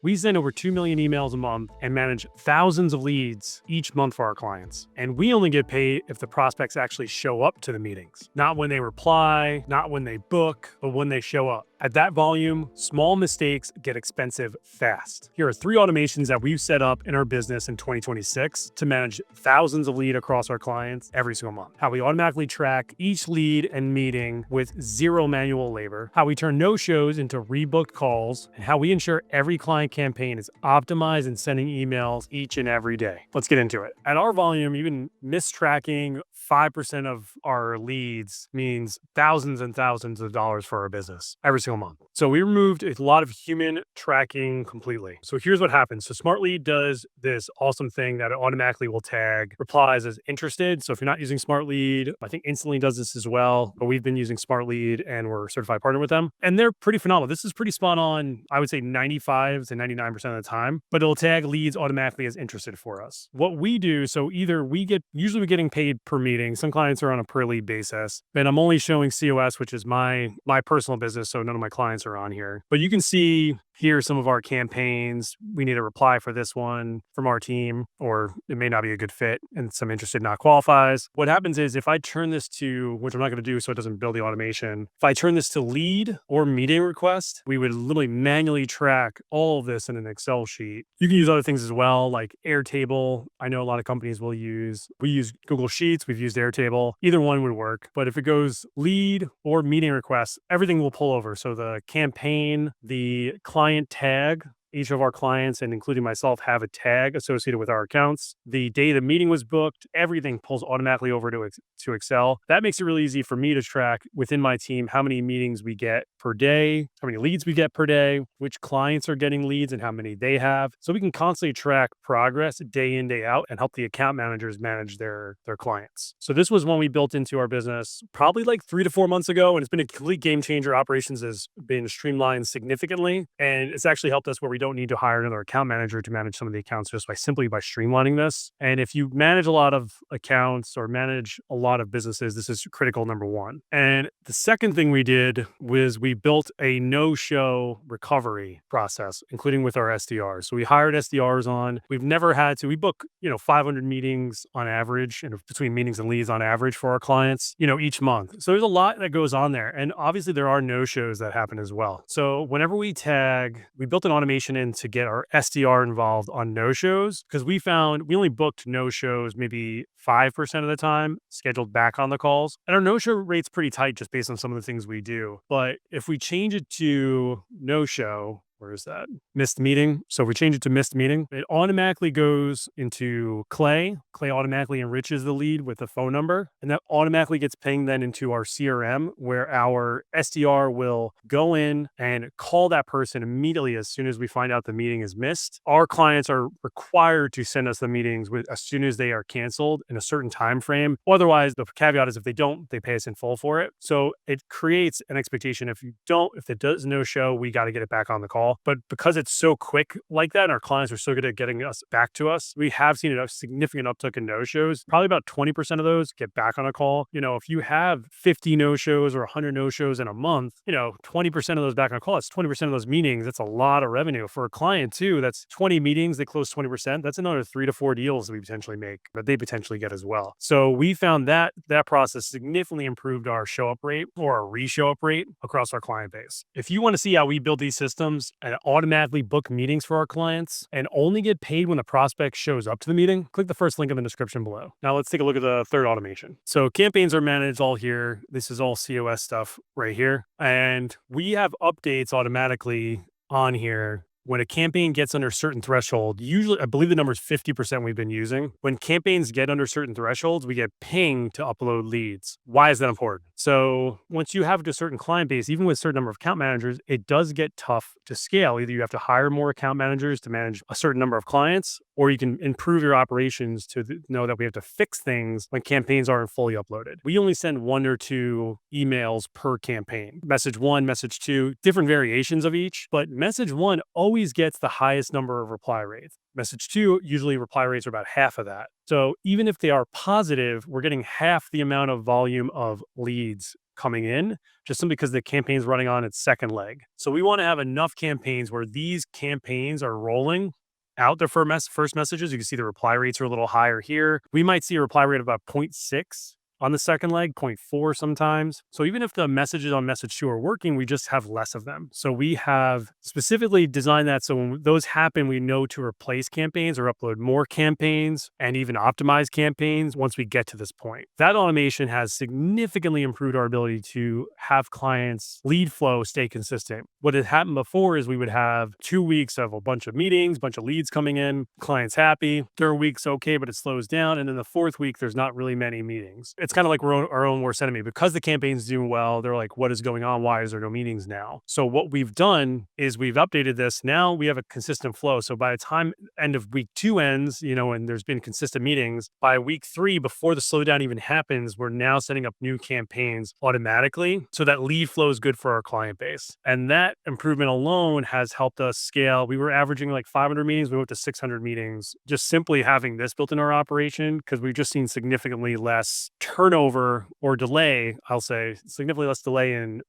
We send over 2 million emails a month and manage thousands of leads each month for our clients. And we only get paid if the prospects actually show up to the meetings, not when they reply, not when they book, but when they show up. At that volume, small mistakes get expensive fast. Here are 3 automations that we've set up in our business in 2026 to manage thousands of leads across our clients every single month. How we automatically track each lead and meeting with 0 manual labor. How we turn no-shows into rebooked calls. And how we ensure every client campaign is optimized and sending emails each and every day. Let's get into it. At our volume, even mistracking 5% of our leads means thousands and thousands of dollars for our business every single month. So we removed a lot of human tracking completely. So here's what happens. So Smart Lead does this awesome thing that it automatically will tag replies as interested. So if you're not using Smart Lead, I think Instantly does this as well, but we've been using Smart Lead and we're a certified partner with them. And they're pretty phenomenal. This is pretty spot on, I would say 95 to 99% of the time, but it'll tag leads automatically as interested for us. What we do, so either usually we're getting paid per meeting. Some clients are on a per lead basis, and I'm only showing COS, which is my personal business. So none of my clients are on here, but you can see here some of our campaigns. We need a reply for this one from our team, or it may not be a good fit and some interested not qualifies. What happens is if I turn this to, which I'm not going to do so it doesn't build the automation, if I turn this to lead or meeting request, we would literally manually track all of this in an Excel sheet. You can use other things as well, like Airtable. I know a lot of companies will use, we use Google Sheets, we've used Airtable. Either one would work, but if it goes lead or meeting request, everything will pull over. So the campaign, the client tag, each of our clients, and including myself, have a tag associated with our accounts. The day the meeting was booked, everything pulls automatically over to Excel. That makes it really easy for me to track within my team how many meetings we get per day, how many leads we get per day, which clients are getting leads and how many they have. So we can constantly track progress day in, day out and help the account managers manage their clients. So this was one we built into our business probably like 3 to 4 months ago, and it's been a complete game changer. Operations has been streamlined significantly, and it's actually helped us where we don't need to hire another account manager to manage some of the accounts just by streamlining this. And if you manage a lot of accounts or manage a lot of businesses, this is critical, number one. And the second thing we did was we built a no-show recovery process, including with our SDRs. So we hired SDRs on. We've never had to, we book, 500 meetings on average, and between meetings and leads on average for our clients, each month. So there's a lot that goes on there. And obviously there are no-shows that happen as well. So whenever we built an automation in to get our SDR involved on no-shows, because we found we only booked no-shows maybe 5% of the time, scheduled back on the calls. And our no-show rate's pretty tight just based on some of the things we do. But if we change it to no-show, where is that? Missed meeting. So if we change it to missed meeting, it automatically goes into Clay. Clay automatically enriches the lead with a phone number, and that automatically gets pinged then into our CRM, where our SDR will go in and call that person immediately as soon as we find out the meeting is missed. Our clients are required to send us the meetings as soon as they are canceled in a certain time frame. Otherwise, the caveat is if they don't, they pay us in full for it. So it creates an expectation. If it does no show, we got to get it back on the call. But because it's so quick like that, and our clients are so good at getting us back to us, we have seen a significant uptick in no-shows. Probably about 20% of those get back on a call. If you have 50 no-shows or 100 no-shows in a month, 20% of those back on a call, that's 20% of those meetings. That's a lot of revenue. For a client too, that's 20 meetings, they close 20%. That's another 3 to 4 deals that we potentially make, that they potentially get as well. So we found that process significantly improved our show-up rate or our re-show-up rate across our client base. If you want to see how we build these systems and automatically book meetings for our clients and only get paid when the prospect shows up to the meeting, click the first link in the description below. Now let's take a look at the third automation. So campaigns are managed all here. This is all COS stuff right here. And we have updates automatically on here. When a campaign gets under a certain threshold, usually, I believe the number is 50% we've been using. When campaigns get under certain thresholds, we get pinged to upload leads. Why is that important? So once you have a certain client base, even with a certain number of account managers, it does get tough to scale. Either you have to hire more account managers to manage a certain number of clients, or you can improve your operations to know that we have to fix things when campaigns aren't fully uploaded. We only send 1 or 2 emails per campaign. Message 1, message 2, different variations of each, but message 1 always gets the highest number of reply rates. Message 2, usually reply rates are about half of that. So even if they are positive, we're getting half the amount of volume of leads coming in, just simply because the campaign's running on its second leg. So we want to have enough campaigns where these campaigns are rolling out their first messages. You can see the reply rates are a little higher here. We might see a reply rate of about 0.6 on the second leg, zero 0.4 sometimes. So even if the messages on message 2 are working, we just have less of them. So we have specifically designed that so when those happen, we know to replace campaigns or upload more campaigns and even optimize campaigns once we get to this point. That automation has significantly improved our ability to have clients' lead flow stay consistent. What had happened before is we would have 2 weeks of a bunch of meetings, bunch of leads coming in, clients happy. Third week's okay, but it slows down. And then the fourth week, there's not really many meetings. It's kind of like we're our own worst enemy. Because the campaign's doing well, they're like, what is going on? Why is there no meetings now? So what we've done is we've updated this. Now we have a consistent flow. So by the time end of week 2 ends, and there's been consistent meetings, by week 3, before the slowdown even happens, we're now setting up new campaigns automatically. So that lead flow is good for our client base. And that improvement alone has helped us scale. We were averaging like 500 meetings. We went to 600 meetings, just simply having this built in our operation, because we've just seen significantly less turnover or delay. I'll say significantly less delay in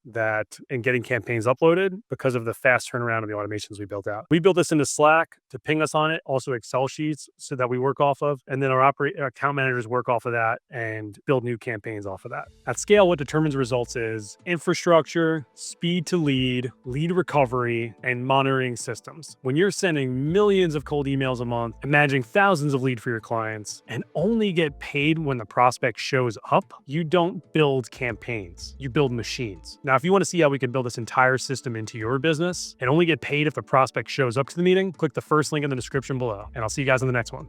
getting campaigns uploaded because of the fast turnaround of the automations we built out. We built this into Slack to ping us on it, also Excel sheets so that we work off of, and then our account managers work off of that and build new campaigns off of that. At scale, what determines results is infrastructure, speed to lead recovery, and monitoring systems. When you're sending millions of cold emails a month, managing thousands of leads for your clients, and only get paid when the prospect shows up, you don't build campaigns, you build machines. Now, if you want to see how we can build this entire system into your business and only get paid if the prospect shows up to the meeting, click the first link in the description below, and I'll see you guys in the next one.